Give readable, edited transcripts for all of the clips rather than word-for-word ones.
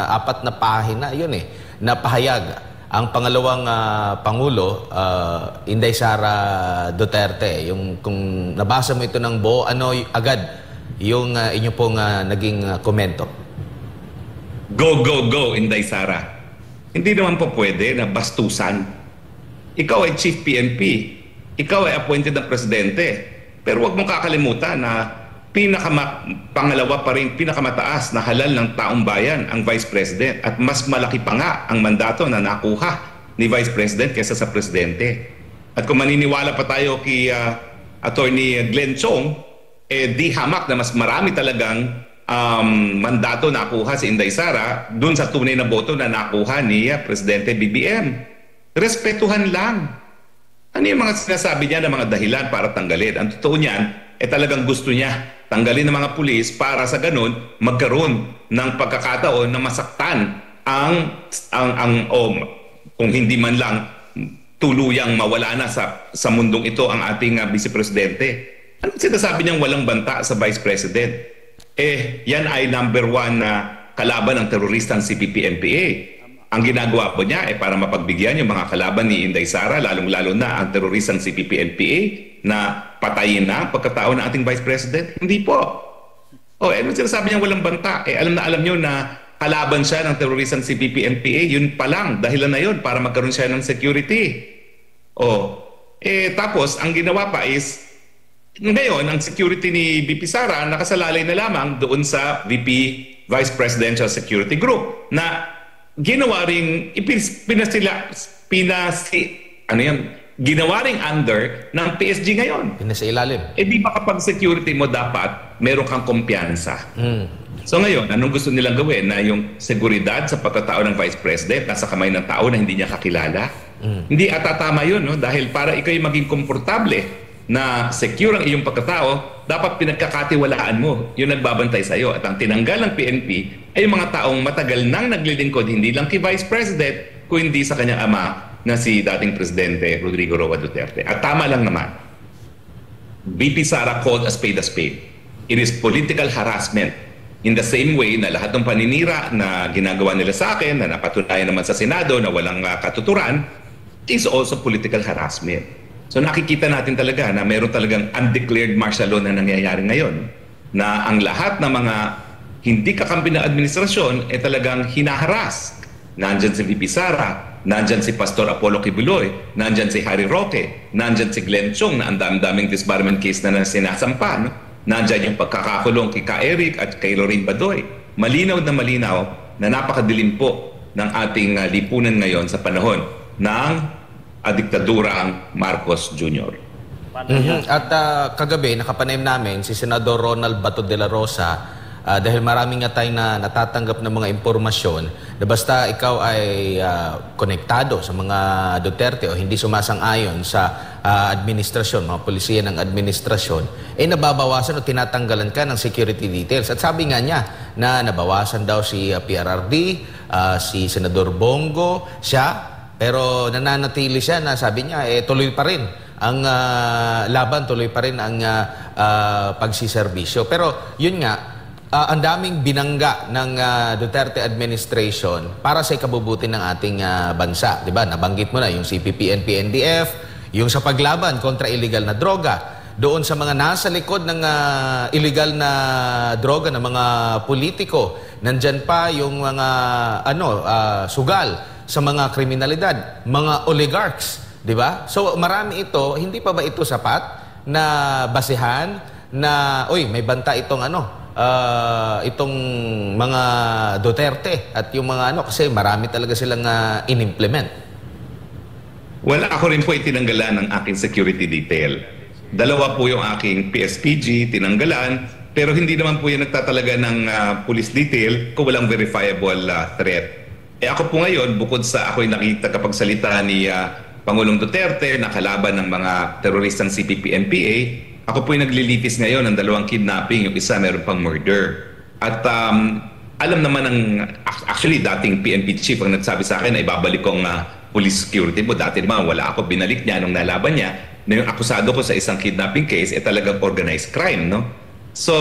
apat na pahina yun na pahayag ang pangalawang Pangulo, Inday Sara Duterte. Yung, kung nabasa mo ito ng buo, ano agad yung inyo pong naging komento? Go, go, go, Inday Sara. Hindi naman po pwede na bastusan. Ikaw ay Chief PNP. Ikaw ay appointed ng Presidente. Pero huwag mong kakalimutan na pangalawa pa rin, pinakamataas na halal ng taong bayan ang Vice President. At mas malaki pa nga ang mandato na nakuha ni Vice President kaysa sa Presidente. At kung maniniwala pa tayo kay Attorney Glenn Chong, di hamak na mas marami talagang mandato nakuha si Inday Sara dun sa tunay na boto na nakuha ni Presidente BBM. Respetuhan lang. Ano yung mga sinasabi niya na mga dahilan para tanggalin? Ang totoo niyan, talagang gusto niya tanggalin ng mga pulis para sa ganun magkaroon ng pagkakataon na masaktan kung hindi man lang tuluyang mawala na sa mundong ito ang ating Vice Presidente. Ano sinasabi niyang walang banta sa Vice President? Yan ay number 1 na kalaban ng teroristang CPP-NPA. Ang ginagawa po niya para mapagbigyan yung mga kalaban ni Inday Sara, lalong-lalo na ang teroristang CPP-NPA, na patayin na ang pagkatao ng ating Vice President? Hindi po. Ano sinasabi niya walang banta? Alam niyo na kalaban siya ng teroristang CPP-NPA, yun pa lang, dahilan na yun para magkaroon siya ng security. Tapos, ang ginawa pa is, ngayon, ang security ni VP Sara nakasalalay na lamang doon sa VP Vice Presidential Security Group na ginawa ring ginawa ring under ng PSG ngayon. Pinasailalim. Di ba kapag security mo dapat meron kang kumpiyansa? So ngayon, anong gusto nilang gawin? Na yung seguridad sa pagkatao ng Vice President nasa kamay ng tao na hindi niya kakilala? Hindi atatama yun, no? Dahil para ikaw'y maging komportable na secure ang iyong pagkatao, dapat pinagkakatiwalaan mo yung nagbabantay sa iyo. At ang tinanggal ng PNP ay yung mga taong matagal nang naglilingkod hindi lang kay Vice President, kundi sa kanyang ama na si dating Presidente Rodrigo Roa Duterte. At tama lang naman, VP Sara called a spade a spade. It is political harassment. In the same way na lahat ng paninira na ginagawa nila sa akin, na napatunayan naman sa Senado na walang katuturan, is also political harassment. So nakikita natin talaga na meron talagang undeclared martial law na nangyayari ngayon, na ang lahat ng mga hindi kakampi ng administrasyon talagang hinaharas. Nandyan si VP Sara, nandyan si Pastor Apollo Kibuloy, nandyan si Harry Roque, nandyan si Glenn Chong na ang daming disbarment case na sinasampa, no? Nandyan yung pagkakakulong kay Ka Eric at kay Lorraine Badoy. Malinaw na napakadilim po ng ating lipunan ngayon sa panahon ng diktadurang Marcos Jr. At kagabi, nakapanayam namin si Senador Ronald Bato de la Rosa dahil maraming nga tayo na natatanggap ng mga impormasyon na basta ikaw ay konektado sa mga Duterte o hindi sumasang-ayon sa administrasyon, mga polisiya ng administrasyon, nababawasan o tinatanggalan ka ng security details. At sabi nga niya na nabawasan daw si PRRD, si Senador Bongo, siya, pero nananatili siya na sabi niya, tuloy pa rin ang laban, tuloy pa rin ang pagsiservisyo. Pero yun nga, ang daming binangga ng Duterte administration para sa ikabubuti ng ating bansa. Diba? Nabanggit mo na yung CPP, NPNDF, yung sa paglaban kontra illegal na droga, doon sa mga nasa likod ng illegal na droga ng mga politiko, nandyan pa yung mga sugal sa mga kriminalidad, mga oligarchs, di ba? So marami ito, hindi pa ba ito sapat na basihan na, may banta itong itong mga Duterte at yung mga kasi marami talaga silang in-implement. Well, ako rin po itinanggalan ng aking security detail. Dalawa po yung aking PSPG, tinanggalan, pero hindi naman po yung nagtatalaga ng police detail kung walang verifiable threat. Ako po ngayon, bukod sa ako'y nakikipagsalita ni Pangulong Duterte na kalaban ng mga teroristang CPP-NPA, ako po'y naglilitis ngayon ng 2 kidnapping, yung isa meron pang murder. At alam naman actually dating PNP chief ang nagsabi sa akin na ibabalik kong police security mo. Dati naman wala ako, binalik niya nung nalaban niya na yung akusado ko sa isang kidnapping case talagang organized crime, no? So,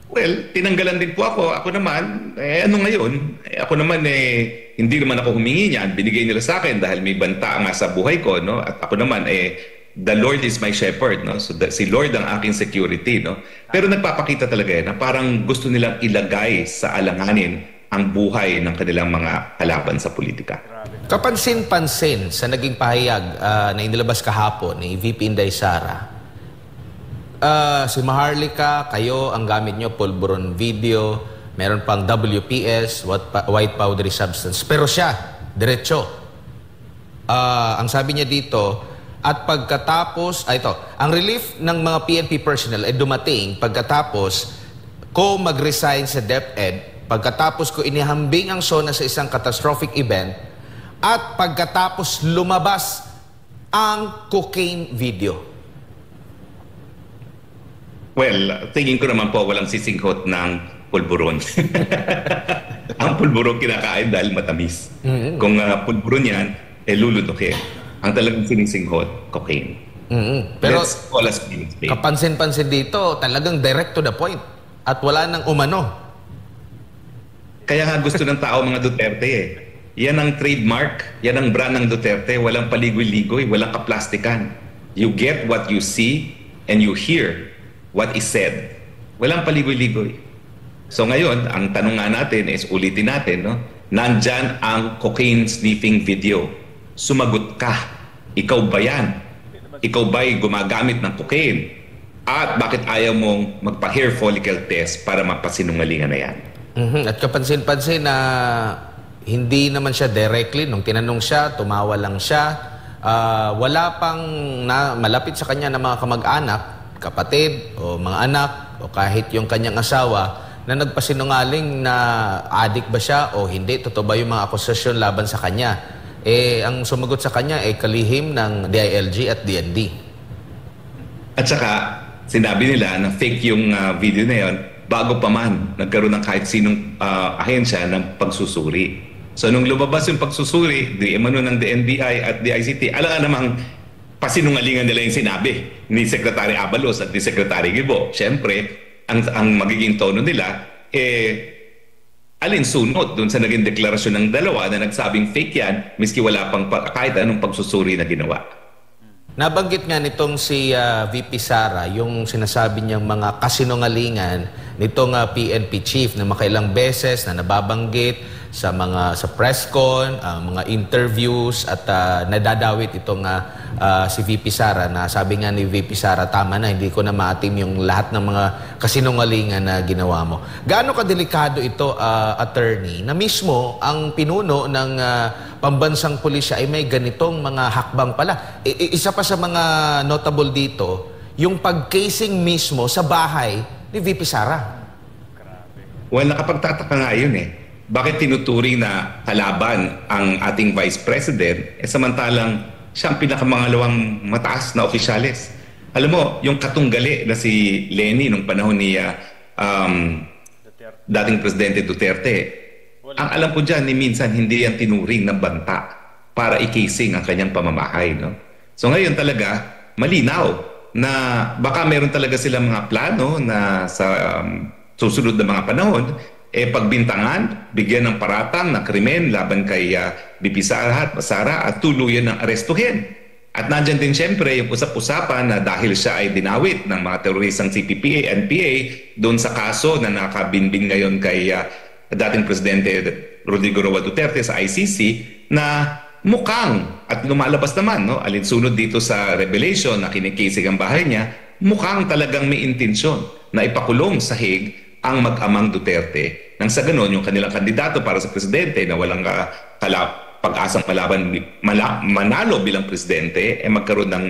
Well, tinanggalan din po ako. Ako naman, ano ngayon? Ako naman, hindi naman ako humingi niyan. Binigay nila sa akin dahil may banta nga sa buhay ko, no? At ako naman, the Lord is my shepherd, no? So, si Lord ang aking security, no? Pero nagpapakita talaga na parang gusto nilang ilagay sa alanganin ang buhay ng kanilang mga kalaban sa politika. Kapansin-pansin sa naging pahayag na inilabas kahapon ni VP Inday Sara, si Maharlika, kayo, ang gamit nyo, pulburon video, meron pang WPS, white powdery substance. Pero siya, diretso. Ang sabi niya dito, at pagkatapos, ang relief ng mga PNP personnel ay dumating pagkatapos ko mag-resign sa DepEd, pagkatapos ko inihambing ang SONA sa isang catastrophic event, at pagkatapos lumabas ang cocaine video. Well, tingin ko naman po walang sisingkot ng pulburon. Ang pulburon kinakain dahil matamis. Kung pulburon yan, lulutukin. Ang talagang sinisingkot, cocaine. Pero let's call us spade. Kapansin-pansin dito, talagang direct to the point. At wala nang umano. Kaya nga gusto ng tao mga Duterte Yan ang trademark, yan ang brand ng Duterte. Walang paligoy-ligoy, walang kaplastikan. You get what you see and you hear what is said. Walang paligoy-ligoy. So ngayon, ang tanong nga natin is, ulitin natin, no? Nandyan ang cocaine sniffing video. Sumagot ka. Ikaw ba yan? Ikaw ba'y gumagamit ng cocaine? At bakit ayaw mong magpa-hair follicle test para mapasinungalingan na yan? At kapansin-pansin na hindi naman siya directly, nung tinanong siya, tumawa lang siya. Wala pang malapit sa kanya na mga kamag-anak, kapatid o mga anak o kahit yung kanyang asawa na nagpasinungaling na adik ba siya o hindi, totoo ba yung mga akusasyon laban sa kanya. Ang sumagot sa kanya ay kalihim ng DILG at DND. At saka, sinabi nila na fake yung video na yun bago pa man nagkaroon ng kahit sinong ahensya ng pagsusuri. So nung lumabas yung pagsusuri, di emano ng DNBI at DICT, alam nga namang pasinungalingan nila yung sinabi ni Secretary Abalos at ni Secretary Gibo. Siyempre, ang magiging tono nila, alinsunod dun sa naging deklarasyon ng dalawa na nagsabing fake yan, miski wala pang kahit anong pagsusuri na ginawa. Nabanggit nga nitong si VP Sara yung sinasabi niyang mga kasinungalingan nitong PNP chief na makailang beses na nababanggit sa press con, mga interviews at nadadawit itong si VP Sara na sabi nga ni VP Sara, tama na, hindi ko na maatim yung lahat ng mga kasinungalingan na ginawa mo. Gaano kadelikado ito, attorney, na mismo ang pinuno ng pambansang pulisya ay may ganitong mga hakbang pala. Isa pa sa mga notable dito, yung pag-casing mismo sa bahay ni VP Sara. Well, nakapagtataka nga yun Bakit tinuturing na kalaban ang ating Vice President samantalang siya ang pinakamangalawang mataas na opisyales? Alam mo, yung katunggali na si Lenny nung panahon ni dating Presidente Duterte, ang alam ko dyan, minsan hindi yan tinuring ng banta para i-casing ang kanyang pamamahay. No? So ngayon talaga, malinaw na baka meron talaga silang mga plano na sa susunod na mga panahon, pagbintangan, bigyan ng paratang na krimen laban kay VP Sara at tuluyan ng arestuhin. At nandyan din siyempre yung usap-usapan na dahil siya ay dinawit ng mga teroristang CPP, NPA doon sa kaso na nakabinbing ngayon kay dating Presidente Rodrigo Roa Duterte sa ICC na mukhang, at lumalabas naman, no, alinsunod dito sa revelation na kinikisig ang bahay niya, mukhang talagang may intensyon na ipakulong sa Hague ang mag-amang Duterte nang sa ganon yung kanilang kandidato para sa presidente na walang pag-asang manalo bilang presidente magkaroon ng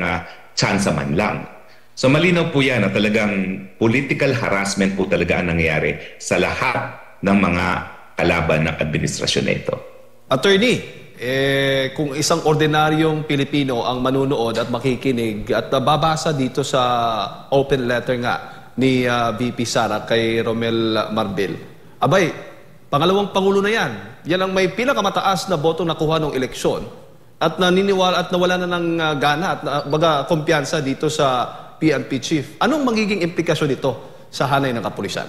tsansa man lang. So malinaw po yan na talagang political harassment po talaga ang nangyayari sa lahat ng mga kalaban ng administrasyon na ito. Attorney, kung isang ordinaryong Pilipino ang manunood at makikinig at babasa dito sa open letter nga ni VP Sara kay Romel Marbil, abay, pangalawang Pangulo na yan. Yan ang may pinakamataas na boto nakuha ng eleksyon at naniniwala at nawala na ng gana at kumpiyansa dito sa PNP chief. Anong magiging implikasyon nito sa hanay ng kapulisan?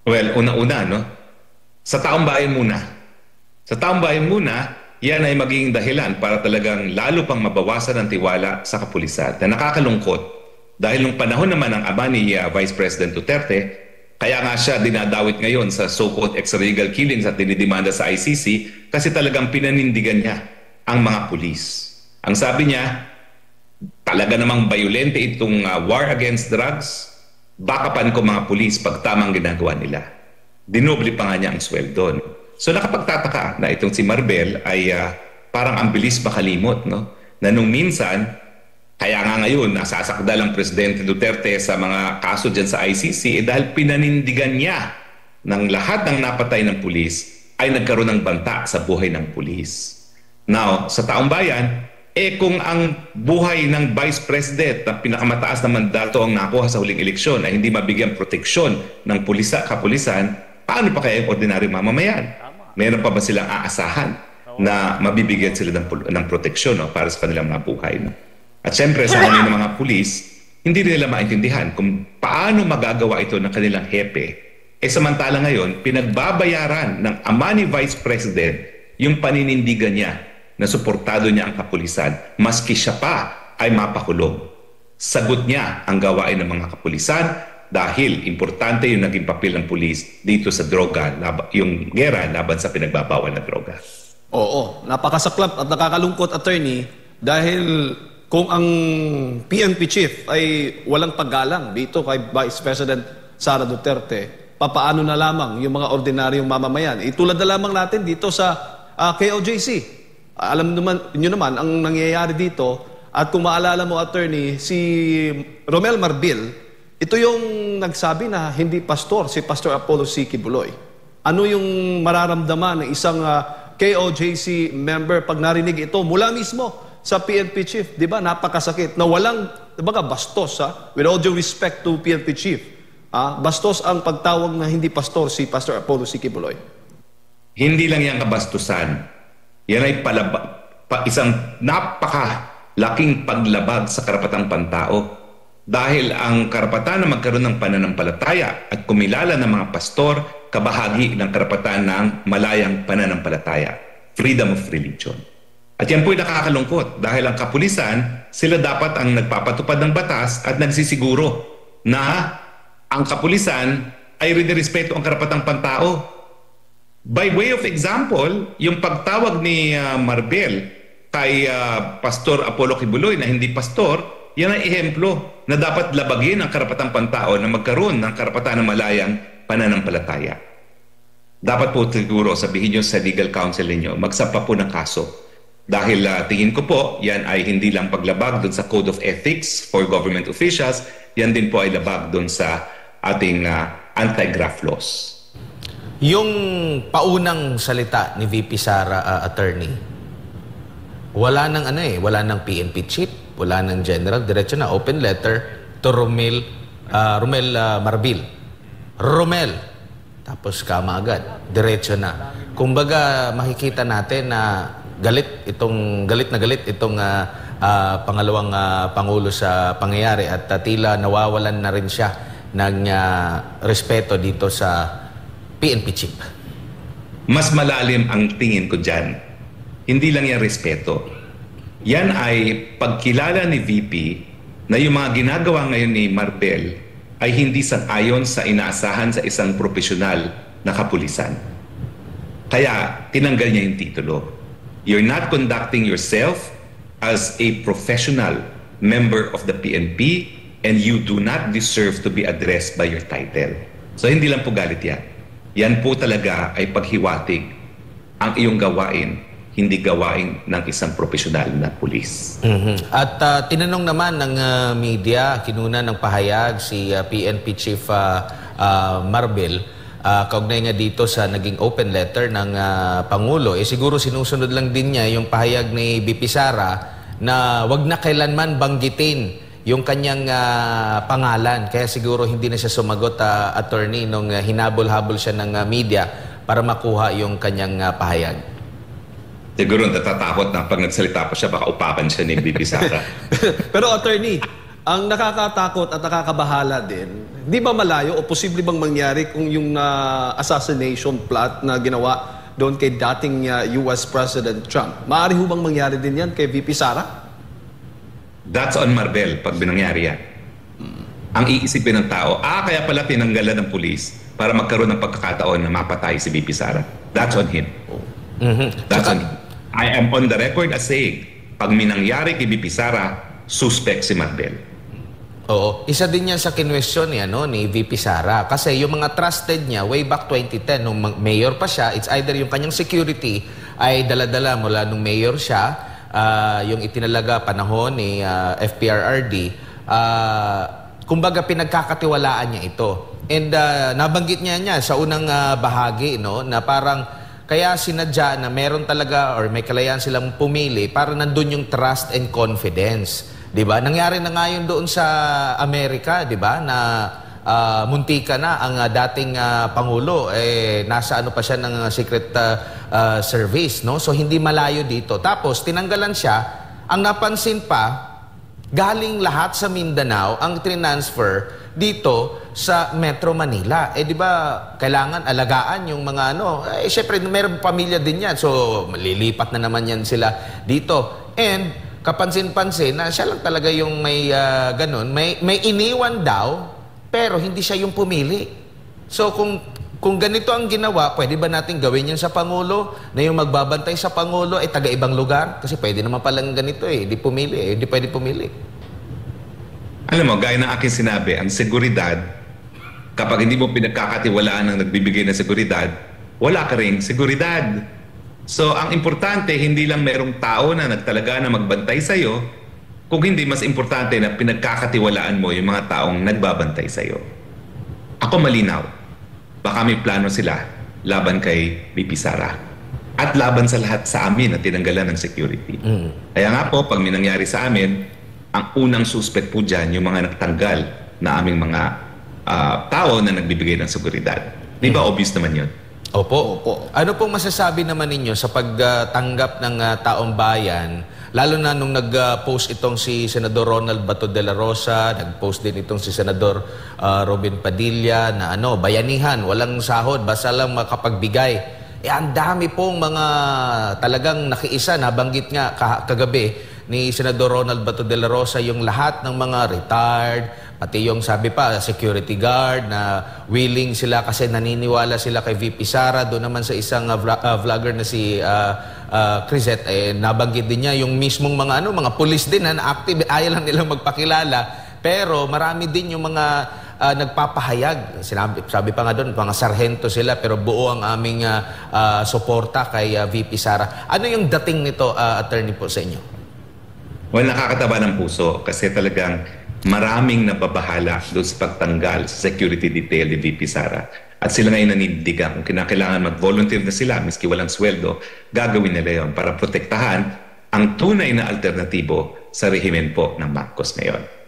Well, una-una, no? Sa taong bayan muna. Sa taong bayan muna, yan ay magiging dahilan para talagang lalo pang mabawasan ang tiwala sa kapulisan. Na nakakalungkot dahil nung panahon naman ng ama ni Vice President Duterte, kaya nga siya dinadawit ngayon sa so-called extralegal killings at dinidemanda sa ICC kasi talagang pinanindigan niya ang mga pulis. Ang sabi niya, talaga namang bayolente itong war against drugs, bakapan ko mga pulis pag tamang ginagawa nila. Dinoble pa nga niya ang sweldo. So nakapagtataka na itong si Marbel ay parang ang bilis makalimot, no? Na nung minsan, kaya nga ngayon nasasakdal ang Presidente Duterte sa mga kaso dyan sa ICC dahil pinanindigan niya ng lahat ng napatay ng pulis ay nagkaroon ng banta sa buhay ng pulis. Now, sa taong bayan, kung ang buhay ng Vice President na pinakamataas na mandato ang nakuha sa huling eleksyon ay hindi mabigyan proteksyon ng kapulisan, paano pa kaya yung ordinaryong mamamayan? Meron pa ba silang aasahan na mabibigyan sila ng proteksyon, no, para sa kanilang mga buhay? No? At syempre, sa kanila ng mga pulis, hindi nila maintindihan kung paano magagawa ito ng kanilang hepe. Samantala ngayon, pinagbabayaran ng ama ni Vice President yung paninindigan niya na suportado niya ang kapulisan, maski siya pa ay mapakulong. Sagot niya ang gawain ng mga kapulisan dahil importante yung naging papel ng pulis dito sa droga, yung gera laban sa pinagbabawal na droga. Oo, napakasaklap at nakakalungkot, attorney, dahil kung ang PNP chief ay walang paggalang dito kay Vice President Sara Duterte, papaano na lamang yung mga ordinaryong mamamayan? Itulad na lamang natin dito sa KOJC. Alam niyo naman ang nangyayari dito, at kung maalala mo, attorney, si Romel Marbil, ito yung nagsabi na hindi pastor, si Pastor Apollo C. Kibuloy. Ano yung mararamdaman ng isang KOJC member pag narinig ito mula mismo sa PNP chief? Di ba? Napakasakit na walang, diba, bastos, with all due respect to PNP chief. Bastos ang pagtawag na hindi pastor si Pastor Apollo C. Kibuloy. Hindi lang yan kabastusan. Yan ay isang napakalaking paglabag sa karapatang pantao. Dahil ang karapatan na magkaroon ng pananampalataya at kumilala ng mga pastor, kabahagi ng karapatan ng malayang pananampalataya. Freedom of religion. At yan po'y nakakalungkot dahil ang kapulisan, sila dapat ang nagpapatupad ng batas at nagsisiguro na ang kapulisan ay rinirespeto ang karapatang pantao. By way of example, yung pagtawag ni Marbel kay Pastor Apollo Kibuloy na hindi pastor, yan ay ehemplo na dapat labagin ang karapatang pantao na magkaroon ng karapatan ng malayang pananampalataya. Dapat po siguro sabihin nyo sa legal counsel ninyo, magsampa po ng kaso. Dahil tingin ko po, yan ay hindi lang paglabag doon sa Code of Ethics for Government Officials, yan din po ay labag doon sa ating anti-graft laws. Yung paunang salita ni VP Sara, attorney, wala nang wala nang PNP chief, wala nang general, diretso na open letter to Romel Marbil. Romel, tapos kama agad, diretso na. Kumbaga makikita natin na galit na galit itong pangalawang pangulo sa pangyayari at tila nawawalan na rin siya ng respeto dito sa PNP chief. Mas malalim ang tingin ko dyan. Hindi lang yan respeto. Yan ay pagkilala ni VP na yung mga ginagawa ngayon ni Marbel ay hindi sang-ayon sa inaasahan sa isang profesional na kapulisan. Kaya tinanggal niya yung titulo. You're not conducting yourself as a professional member of the PNP and you do not deserve to be addressed by your title. So hindi lang po galit yan. Yan po talaga ay paghiwatig ang iyong gawain, hindi gawain ng isang profesional na pulis. At tinanong naman ng media, kinuna ng pahayag si PNP Chief Marbel, kaugnay nga dito sa naging open letter ng Pangulo, siguro sinusunod lang din niya yung pahayag ni VP Sara na wag na kailanman banggitin yung kanyang pangalan. Kaya siguro hindi na siya sumagot, attorney, nung hinabol-habol siya ng media para makuha yung kanyang pahayag. Siguro natatakot na pag nagsalita pa siya, baka upakan siya ni VP Sara. Pero attorney, Ang nakakatakot at nakakabahala din, di ba malayo o posible bang mangyari kung yung assassination plot na ginawa doon kay dating US President Trump? Maaari ho bang mangyari din yan kay VP Sara? That's on Marbel pag binangyari yan. Ang iisipin ng tao, kaya pala tinanggalan ng pulis para magkaroon ng pagkakataon na mapatay si VP Sara. That's on him. That's on him. I am on the record as saying, pag minangyari kay VP Sara, suspect si Marbel. Oo. Isa din yan sa kinwestiyon ni VP Sara. Kasi yung mga trusted niya, way back 2010, nung mayor pa siya, it's either yung kanyang security ay dala-dala mula nung mayor siya, yung itinalaga panahon ni FPRRD, kumbaga pinagkakatiwalaan niya ito. And nabanggit niya sa unang bahagi na parang kaya sinadya na meron talaga or may kalayaan silang pumili para nandun yung trust and confidence. 'Di ba? Nangyari na nga yun doon sa Amerika, 'di ba? Na muntika na ang dating pangulo nasa pa siya ng Secret Service, no? So hindi malayo dito. Tapos tinanggalan siya. Ang napansin pa, galing lahat sa Mindanao ang transfer dito sa Metro Manila. Di ba, kailangan alagaan yung mga syempre mayroong pamilya din yan. So, malilipat na naman yan sila dito. And, kapansin-pansin na siya lang talaga yung may ganun. May iniwan daw, pero hindi siya yung pumili. So, kung ganito ang ginawa, pwede ba natin gawin yan sa Pangulo? Na yung magbabantay sa Pangulo ay taga-ibang lugar? Kasi pwede naman palang ganito Hindi pumili Hindi pwede pumili. Alam mo, gaya ng aking sinabi, ang seguridad, kapag hindi mo pinagkakatiwalaan ng nagbibigay ng seguridad, wala ka ring seguridad. So, ang importante, hindi lang merong tao na nagtalaga na magbantay sa'yo, kung hindi, mas importante na pinagkakatiwalaan mo yung mga taong nagbabantay sa'yo. Ako malinaw. Baka may plano sila laban kay VP Sara. At laban sa lahat sa amin na tinanggalan ng security. Kaya nga po, pag may nangyari sa amin, ang unang suspect po dyan, yung mga nagtanggal na aming mga tao na nagbibigay ng seguridad. Di ba obvious naman yun? Opo. Ano pong masasabi naman ninyo sa pagtanggap ng taong bayan, lalo na nung nag-post itong si Senador Ronald Bato de la Rosa, nag-post din itong si Senador Robin Padilla na bayanihan, walang sahod, basta lang makapagbigay. Ang dami pong mga talagang nakiisa, nabanggit nga kagabi ni Senador Ronald Bato de la Rosa yung lahat ng mga retired, pati yung sabi pa, security guard na willing sila kasi naniniwala sila kay VP Sara. Doon naman sa isang vlogger na si Crisette, nabanggit din niya yung mismong mga pulis din na active, ayaw lang nilang magpakilala. Pero marami din yung mga nagpapahayag. Sabi pa nga doon, mga sarhento sila pero buo ang aming suporta kay VP Sara. Ano yung dating nito, attorney po sa inyo? Well, nakakataba ng puso kasi talagang maraming nababahala doon sa pagtanggal sa security detail ni VP Sara. At sila ngayon nanindigan kung kinakailangan mag-volunteer na sila, miski walang sweldo, gagawin nila yon para protektahan ang tunay na alternatibo sa rehimen po ng Marcos ngayon.